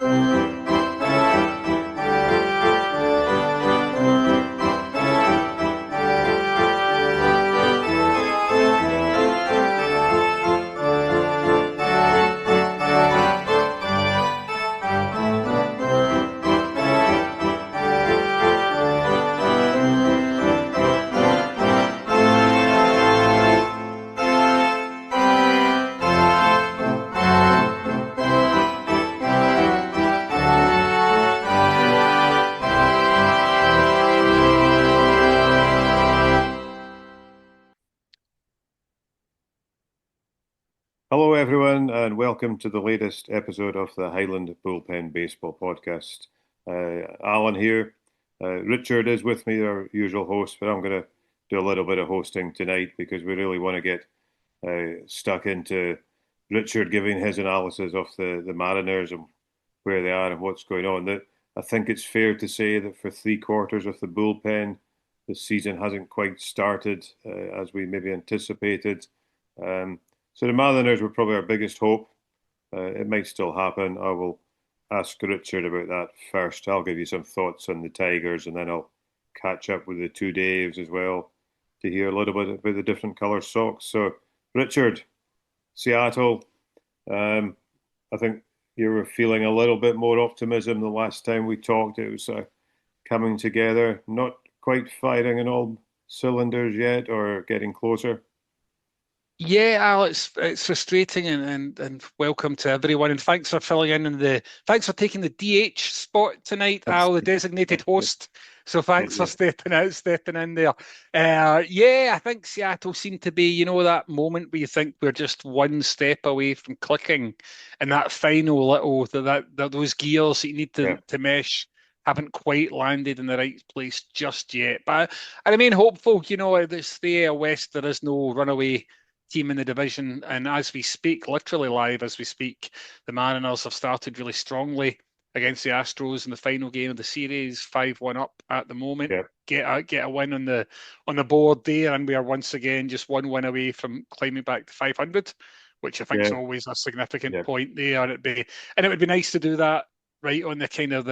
Hello, everyone, and welcome to the latest episode of the Highlander Bullpen Baseball Podcast. Alan here. Richard is with me, our usual host, but I'm going to do a little bit of hosting tonight because we really want to get stuck into Richard giving his analysis of the Mariners and where they are and what's going on. I think it's fair to say that for 3/4 of the bullpen, the season hasn't quite started as we maybe anticipated. So the Mariners were probably our biggest hope. It might still happen. I will ask Richard about that first. I'll give you some thoughts on the Tigers, and then I'll catch up with the two Daves as well to hear a little bit about the different colour socks. So, Richard, Seattle, I think you were feeling a little bit more optimism the last time we talked. It was coming together, not quite firing on all cylinders yet, or getting closer. Yeah, Al, it's frustrating and welcome to everyone. And thanks for filling in thanks for taking the DH spot tonight, Al, the designated host. So thanks for stepping in there. I think Seattle seemed to be, that moment where you think we're just one step away from clicking, and that final little those gears that you need to mesh haven't quite landed in the right place just yet. But I remain hopeful. This the AL West, there is no runaway team in the division, and as we speak, literally live as we speak, the Mariners have started really strongly against the Astros in the final game of the series, 5-1 up at the moment. Get a win on the board there, and we are once again just one win away from climbing back to 500, which I think is always a significant point there. It would be nice to do that right on the kind of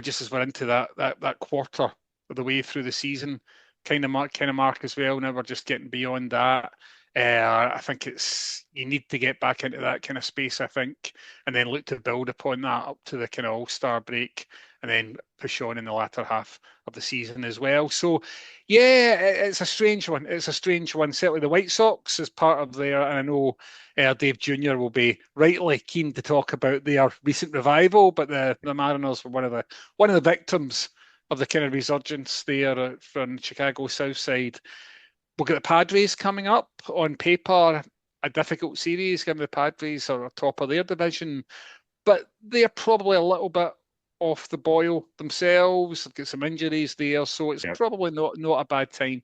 just as we're into that quarter of the way through the season. Kind of mark as well. Now we're just getting beyond that. I think you need to get back into that kind of space, I think, and then look to build upon that up to the kind of All-Star break, and then push on in the latter half of the season as well. So, it's a strange one. It's a strange one. Certainly, the White Sox is part of there, and I know Dave Jr. will be rightly keen to talk about their recent revival, but the Mariners were one of the victims of the kind of resurgence there from Chicago South Side. We'll get the Padres coming up. On paper, a difficult series, given the Padres are top of their division, but they're probably a little bit off the boil themselves. They've got some injuries there, so it's probably not a bad time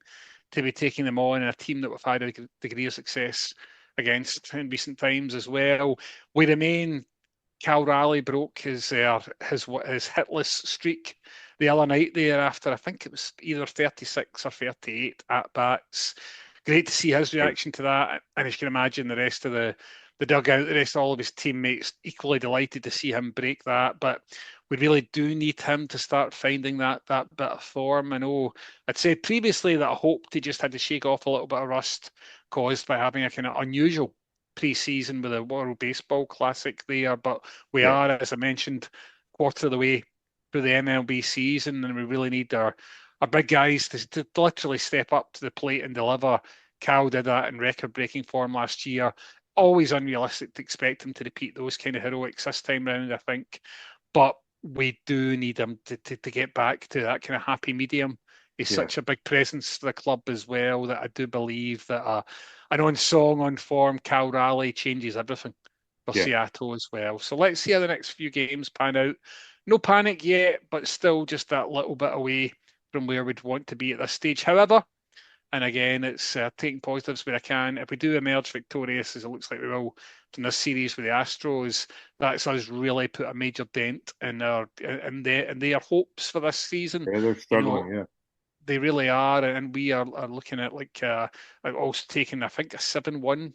to be taking them on, and a team that we've had a degree of success against in recent times as well. We remain. Cal Raleigh broke his hitless streak the other night there after, I think it was either 36 or 38 at-bats. Great to see his reaction to that. And as you can imagine, the rest of the dugout, the rest of all of his teammates, equally delighted to see him break that. But we really do need him to start finding that bit of form. I know I'd said previously that I hoped he just had to shake off a little bit of rust caused by having a kind of unusual pre-season with the World Baseball Classic there, but we are, as I mentioned, quarter of the way through the MLB season, and we really need our big guys to literally step up to the plate and deliver. Cal did that in record-breaking form last year. Always unrealistic to expect him to repeat those kind of heroics this time round, I think, but we do need him to get back to that kind of happy medium. He's such a big presence for the club as well that I do believe that an on-song, on-form Cal Raleigh changes everything for Seattle as well. So let's see how the next few games pan out. No panic yet, but still just that little bit away from where we'd want to be at this stage. However, and again, it's taking positives where I can. If we do emerge victorious, as it looks like we will from this series with the Astros, that's us really put a major dent in their hopes for this season. Yeah, they're struggling, They really are, and we are looking at also taking, I think, a 7-1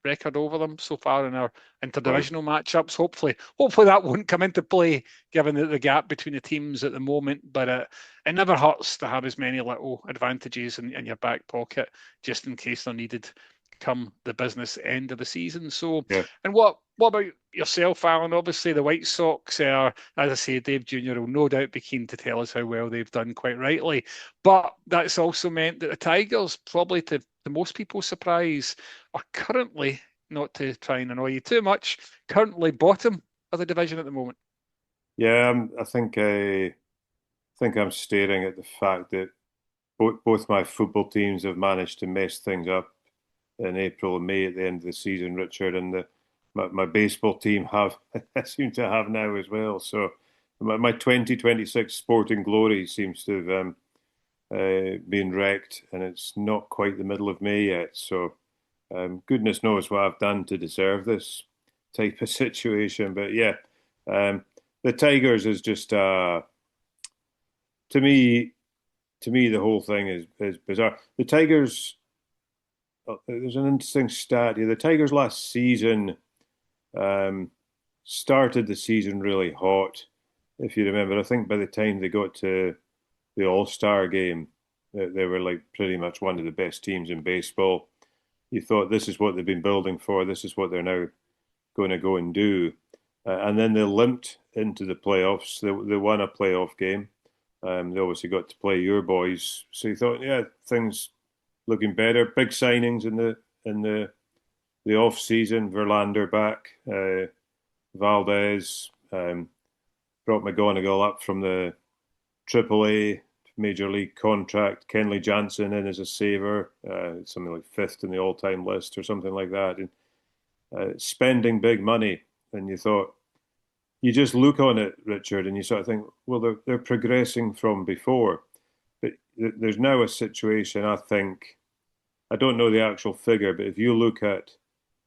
record over them so far in our interdivisional matchups. Hopefully that won't come into play given the gap between the teams at the moment. But it never hurts to have as many little advantages in your back pocket just in case they're needed come the business end of the season. So, Yeah. and what about yourself, Alan? Obviously, the White Sox are, as I say, Dave Jr. will no doubt be keen to tell us how well they've done, quite rightly. But that's also meant that the Tigers, probably to most people's surprise, are currently, not to try and annoy you too much, currently bottom of the division at the moment. Yeah, I think I'm staring at the fact that both my football teams have managed to mess things up in April and May at the end of the season, Richard, and my baseball team have seem to have now as well. So my 2026 sporting glory seems to have been wrecked, and it's not quite the middle of May yet. So goodness knows what I've done to deserve this type of situation. But yeah, the Tigers is just to me the whole thing is bizarre. The Tigers. There's an interesting stat here. The Tigers last season started the season really hot. If you remember, I think by the time they got to the All-Star game, they were like pretty much one of the best teams in baseball. You thought this is what they've been building for. This is what they're now going to go and do. And then they limped into the playoffs. They won a playoff game. They obviously got to play your boys. So you thought, yeah, things looking better. Big signings in the off season. Verlander back, Valdez, brought McGonigal up from the AAA Major League contract. Kenley Jansen in as a saver, something like fifth in the all-time list or something like that. And spending big money, and you thought, you just look on it, Richard, and you sort of think, well, they're progressing from before. But there's now a situation, I think, I don't know the actual figure, but if you look at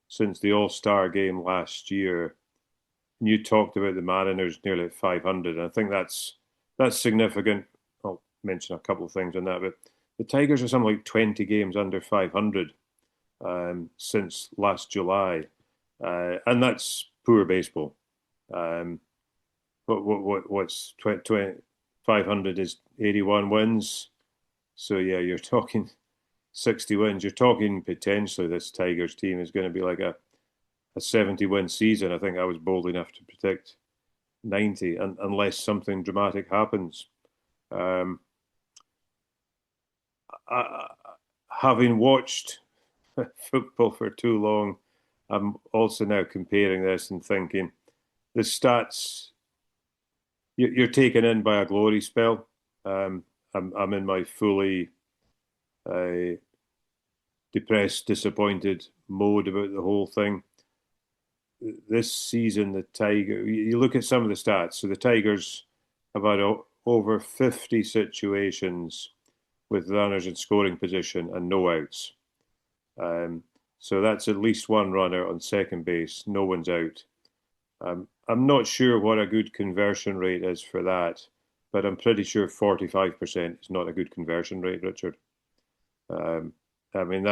since the All-Star game last year, and you talked about the Mariners nearly at 500, and I think that's significant. I'll mention a couple of things on that, but the Tigers are something like 20 games under 500 since last July, and that's poor baseball. What's 500 is 81 wins. So yeah, you're talking 60 wins. You're talking potentially this Tigers team is going to be like a 70-win season. I think I was bold enough to predict 90, unless something dramatic happens. Having watched football for too long, I'm also now comparing this and thinking the stats you're taken in by a glory spell. I'm in my fully depressed, disappointed mode about the whole thing. This season, the Tigers, you look at some of the stats. So the Tigers have had over 50 situations with runners in scoring position and no outs. So that's at least one runner on second base. No one's out. I'm not sure what a good conversion rate is for that, but I'm pretty sure 45% is not a good conversion rate, Richard. I mean,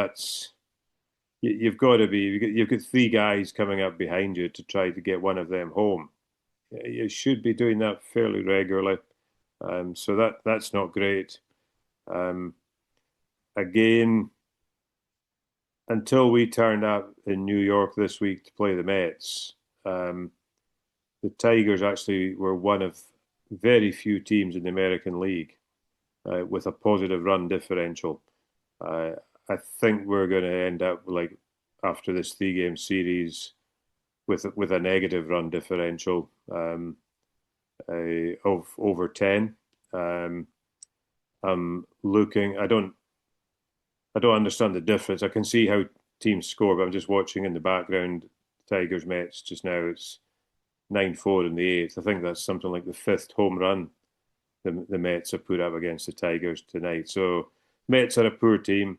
you've got to be, you've got three guys coming up behind you to try to get one of them home. You should be doing that fairly regularly. So that's not great. Again, until we turned up in New York this week to play the Mets, the Tigers actually were one of very few teams in the American League with a positive run differential. I think we're going to end up like after this 3-game series with a negative run differential of over 10. I'm looking. I don't understand the difference. I can see how teams score, but I'm just watching in the background. Tigers Mets just now. It's 9-4 in the 8th. I think that's something like the 5th home run the Mets have put up against the Tigers tonight. So Mets are a poor team.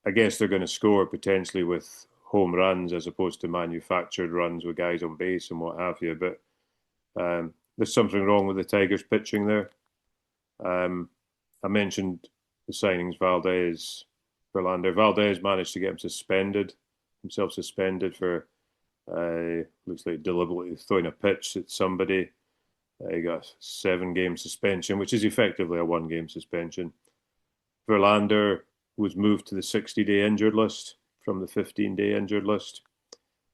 I guess they're going to score potentially with home runs as opposed to manufactured runs with guys on base and what have you. But there's something wrong with the Tigers pitching there. I mentioned the signings, Valdez, Verlander. Valdez managed to get him suspended himself suspended for looks like deliberately throwing a pitch at somebody. He got a 7-game suspension, which is effectively a 1-game suspension. Verlander was moved to the 60-day injured list from the 15-day injured list.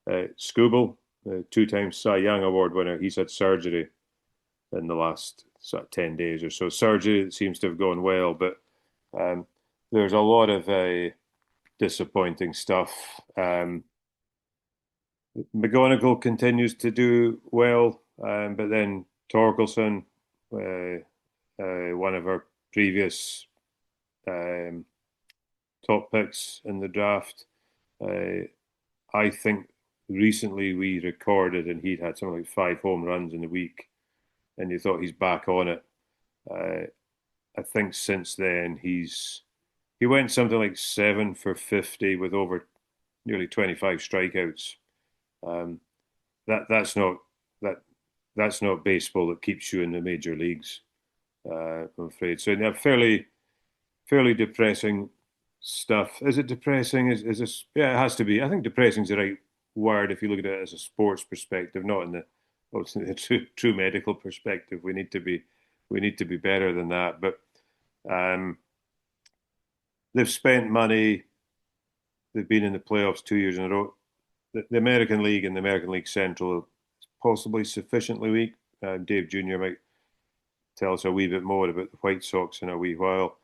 Skubal, the 2-time Cy Young Award winner, he's had surgery in the last 10 days or so. Surgery seems to have gone well, but there's a lot of disappointing stuff. McGonigal continues to do well, but then Torkelson, one of our previous top picks in the draft, I think recently we recorded and he'd had something like 5 home runs in a week, and you thought he's back on it. I think since then he went something like 7 for 50 with over nearly 25 strikeouts. That's not baseball that keeps you in the major leagues. I'm afraid. So yeah, fairly depressing stuff. Is it depressing? Is this? Yeah, it has to be. I think depressing is the right word if you look at it as a sports perspective, not in the true medical perspective. We need to be better than that. But they've spent money. They've been in the playoffs 2 years in a row. The American League and the American League Central are possibly sufficiently weak. Dave Jr. might tell us a wee bit more about the White Sox in a wee while.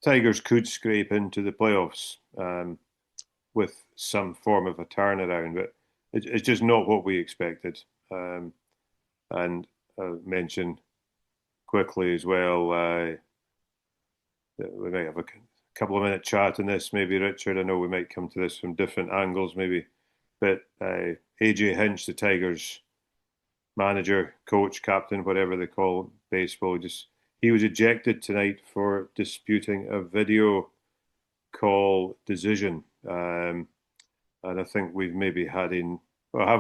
Tigers could scrape into the playoffs with some form of a turnaround, but it's just not what we expected. And I'll mention quickly as well, we might have a couple of minute chat on this, maybe, Richard. I know we might come to this from different angles, maybe, but AJ Hinch, the Tigers manager, coach, captain, whatever they call baseball, he was ejected tonight for disputing a video call decision. And I think we've maybe have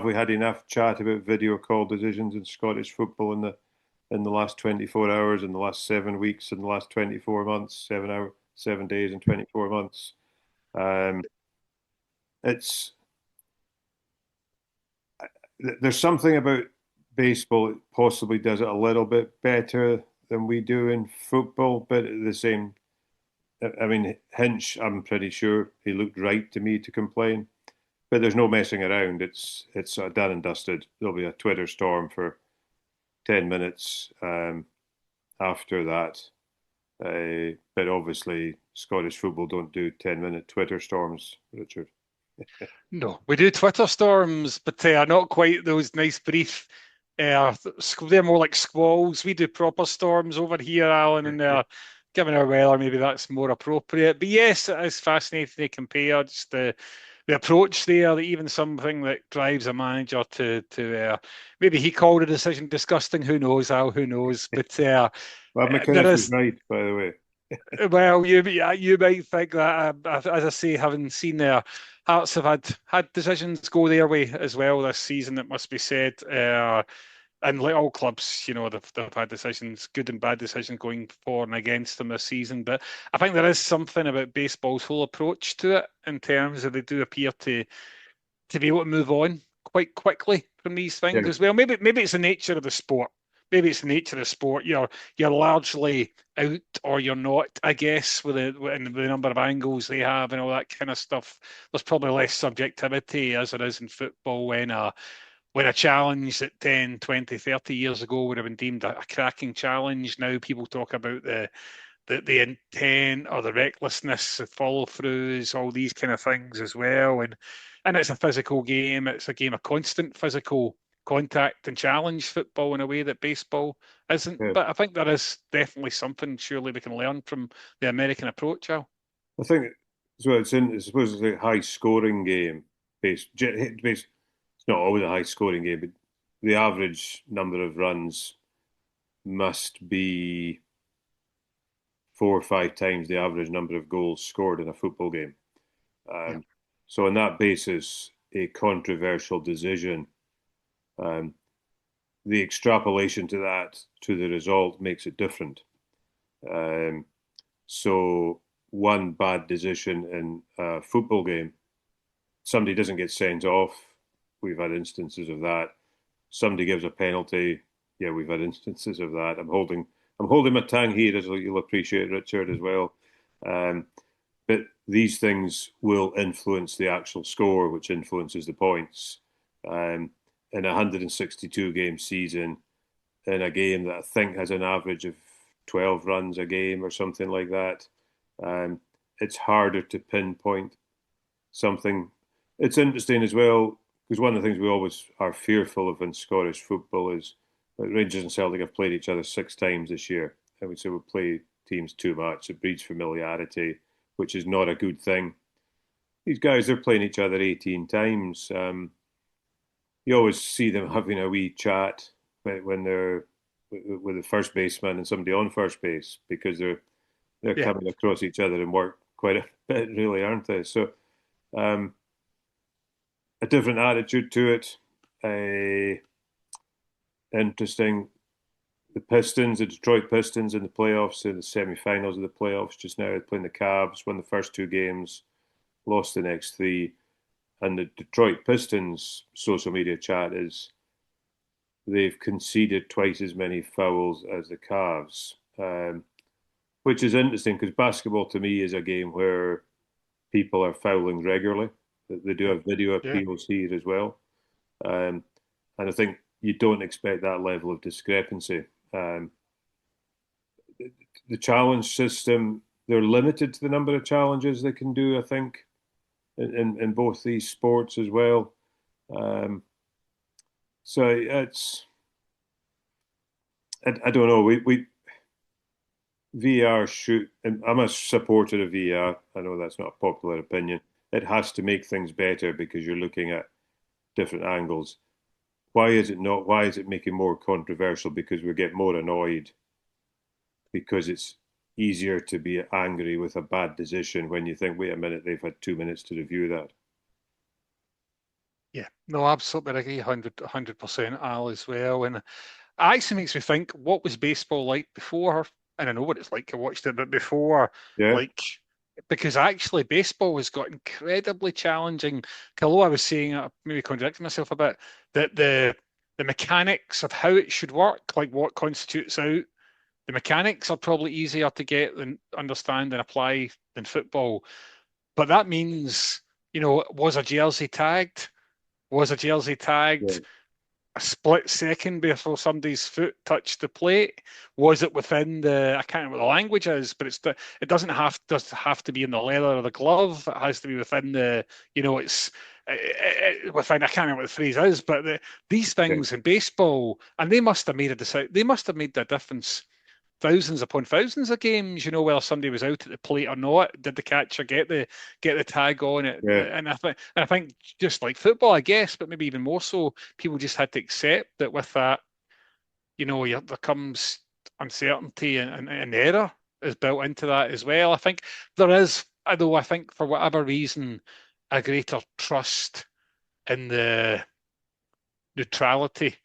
we had enough chat about video call decisions in Scottish football in the last 24 hours, in the last 7 weeks, in the last 24 months, 7 days and 24 months. There's something about baseball that possibly does it a little bit better than we do in football, but at the same, I mean, Hinch, I'm pretty sure he looked right to me to complain, but there's no messing around. It's done and dusted. There'll be a Twitter storm for 10 minutes after that. But obviously, Scottish football don't do 10-minute Twitter storms, Richard. No, we do Twitter storms, but not quite those nice brief. They're more like squalls. We do proper storms over here, Alan, and given our weather, maybe that's more appropriate. But yes, it is fascinating to compare just the approach there, even something that drives a manager to maybe he called a decision disgusting. Who knows, Al? Who knows? But Well, McInnes was right, by the way. Well, you might think that, as I say, having seen their Hearts have had decisions go their way as well this season, it must be said. And like all clubs, they've had decisions, good and bad decisions going for and against them this season. But I think there is something about baseball's whole approach to it in terms of they do appear to be able to move on quite quickly from these things as well. Maybe it's the nature of the sport. Maybe it's the nature of the sport. You're largely out or you're not, I guess, with the number of angles they have and all that kind of stuff. There's probably less subjectivity as there is in football when a challenge that 10, 20, 30 years ago would have been deemed a cracking challenge. Now people talk about the intent or the recklessness, the follow-throughs, all these kind of things as well. And it's a physical game. It's a game of constant physical contact and challenge, football, in a way that baseball isn't. Yeah. But I think there is definitely something surely we can learn from the American approach, Al. I think so. I suppose it's a high scoring game. It's not always a high scoring game, but the average number of runs must be 4 or 5 times the average number of goals scored in a football game. So on that basis, a controversial decision, the extrapolation to that, to the result, makes it different. So one bad decision in a football game somebody doesn't get sent off. We've had instances of that. Somebody gives a penalty. Yeah, we've had instances of that. I'm holding my tongue here, as you'll appreciate, Richard, as well. But these things will influence the actual score, which influences the points. In a 162 game season, in a game that I think has an average of 12 runs a game or something like that, it's harder to pinpoint something. It's interesting as well, because one of the things we always are fearful of in Scottish football is that Rangers and Celtic have played each other 6 times this year. I would say we play teams too much. It breeds familiarity, which is not a good thing. These guys, they're playing each other 18 times. You always see them having a wee chat when they're with the first baseman and somebody on first base, because they're coming across each other and work quite a bit, really, aren't they? So a different attitude to it. Interesting. The Detroit Pistons in the playoffs, in the semi-finals of the playoffs just now, playing the Cavs, won the first 2 games, lost the next 3. And the Detroit Pistons social media chat is they've conceded twice as many fouls as the Cavs, which is interesting because basketball to me is a game where people are fouling regularly. They do have video appeals here as well. And I think you don't expect that level of discrepancy. The challenge system, they're limited to the number of challenges they can do, I think, in both these sports as well. So I don't know. We VR shoot, and I'm a supporter of VR. I know that's not a popular opinion. It has to make things better because you're looking at different angles. Why is it not? Why is it making more controversial? Because we get more annoyed because it's easier to be angry with a bad decision when you think, wait a minute, they've had 2 minutes to review that. Yeah, no, absolutely agree, 100%, Al, as well. And it actually makes me think, what was baseball like before? And I know what it's like, I watched it, but before, Yeah, like, because actually baseball has got incredibly challenging. Although I was saying, maybe contradicting myself a bit, that the mechanics of how it should work, like what constitutes out, the mechanics are probably easier to get and understand and apply than football. But that means, was a jersey tagged? Was a jersey yeah, tagged a split second before somebody's foot touched the plate? Was it within I can't remember what the language is, but it does have to be in the leather of the glove. It has to be within it's within, I can't remember what the phrase is, but these yeah, things in baseball, and they must have made they must have made the difference thousands upon thousands of games, whether somebody was out at the plate or not. Did the catcher get the tag on it? yeah, And I think just like football, I guess, but maybe even more so, people just had to accept that with that, there comes uncertainty and error is built into that as well. I think there is, although I think for whatever reason, a greater trust in the neutrality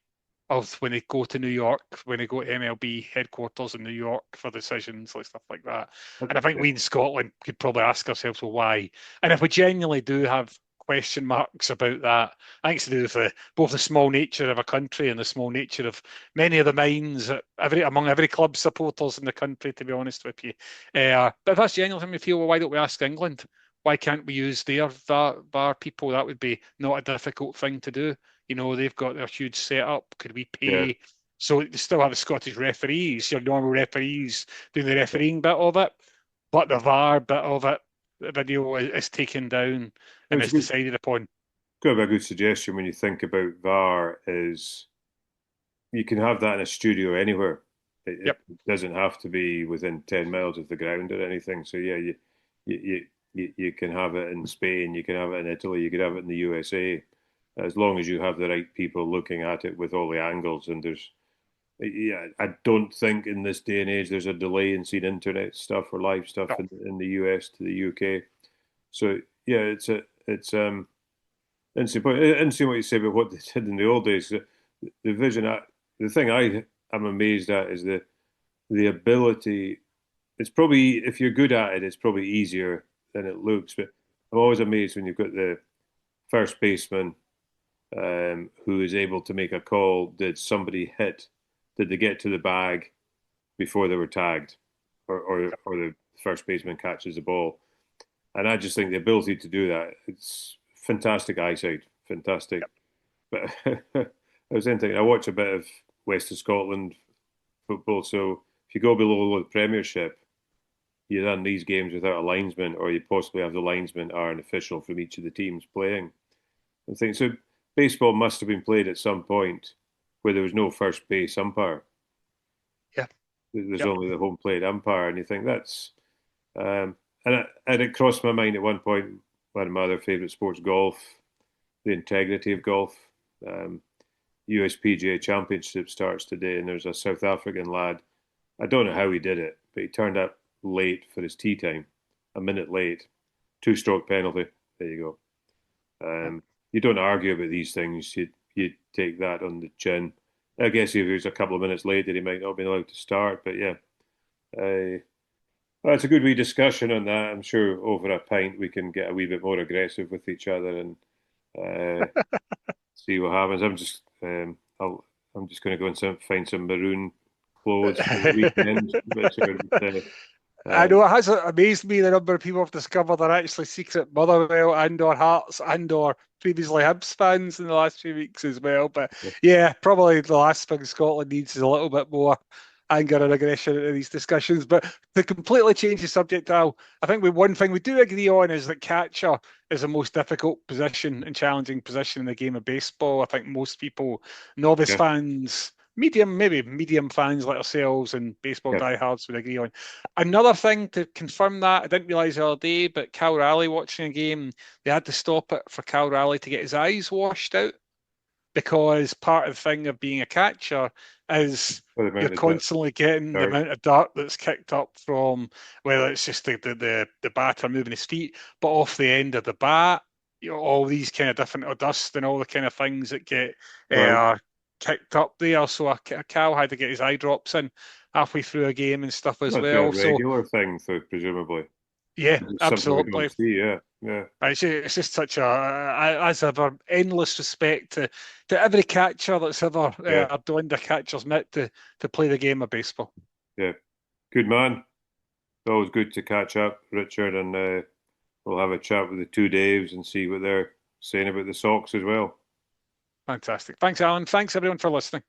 of when they go to New York, when they go to MLB headquarters in New York for decisions, like stuff like that. And I think we in Scotland could probably ask ourselves, well, why? And if we genuinely do have question marks about that, I think it's to do with both the small nature of a country and the small nature of many of the minds among every club supporters in the country, to be honest with you. But if that's genuinely, we feel, well, why don't we ask England? Why can't we use their VAR people? That would be not a difficult thing to do. They've got their huge setup. Could we yeah. pay? So they still have the Scottish referees, your normal referees doing the refereeing bit of it, but the VAR bit of it, the video is taken down and It's is decided upon. could be a good suggestion when you think about VAR is you can have that in a studio anywhere. It Yep. doesn't have to be within 10 miles of the ground or anything. So yeah, you can have it in Spain, you can have it in Italy, you can have it in the USA, as long as you have the right people looking at it with all the angles. And I don't think in this day and age there's a delay in seeing internet stuff or live stuff No. in the US to the UK. So yeah, it's interesting point. Interesting what you say about what they did in the old days. The vision, the thing am amazed at is the ability. It's probably, if you're good at it, it's probably easier than it looks. But I'm always amazed when you've got first baseman who is able to make a call. Did somebody hit? Did they get to the bag before they were tagged, or the first baseman catches the ball? And I just think the ability to do that, it's fantastic eyesight, fantastic. But I was thinking, I watch a bit of West of Scotland football, so if you go below the Premiership, you run these games without a linesman, or you possibly have the linesman are an official from each of the teams playing. I think so. Baseball must have been played at some point where there was no first base umpire. Yeah, there's only the home plate umpire, and you think that's. And it crossed my mind at one point. One of my other favourite sports, golf, the integrity of golf. USPGA Championship starts today, and there's a South African lad. I don't know how he did it, but he turned up late for his tee time, a minute late, 2-stroke penalty. There you go. You don't argue about these things. You take that on the chin. I guess if he was a couple of minutes later, he might not have been allowed to start. But yeah, well, it's a good wee discussion on that. I'm sure over a pint we can get a wee bit more aggressive with each other and see what happens. I'm just going to go and find some maroon clothes for the weekend. I know it has amazed me the number of people have discovered they're actually secret Motherwell and/or Hearts and/or previously Hibs fans in the last few weeks as well. But yeah, probably the last thing Scotland needs is a little bit more anger and aggression in these discussions. But to completely change the subject, Al, I think one thing we do agree on is that catcher is the most difficult position and challenging position in the game of baseball. I think most people, novice fans, maybe medium fans like ourselves and baseball diehards would agree on. Another thing to confirm that, I didn't realise the other day, but Cal Raleigh watching a game, they had to stop it for Cal Raleigh to get his eyes washed out, because part of the thing of being a catcher is you're constantly getting the amount of dirt that's kicked up from, whether it's just the batter moving his feet, but off the end of the bat, all these kind of different dust and all the kind of things that get kicked up there. So a Cal had to get his eye drops in halfway through a game and stuff as well. That's a regular thing, presumably. Yeah, absolutely. Yeah. It's just such as ever, endless respect to every catcher that's ever donned a catcher's mitt to play the game of baseball. Yeah, good man. Always good to catch up, Richard, and we'll have a chat with the two Daves and see what they're saying about the Sox as well. Fantastic. Thanks, Alan. Thanks, everyone, for listening.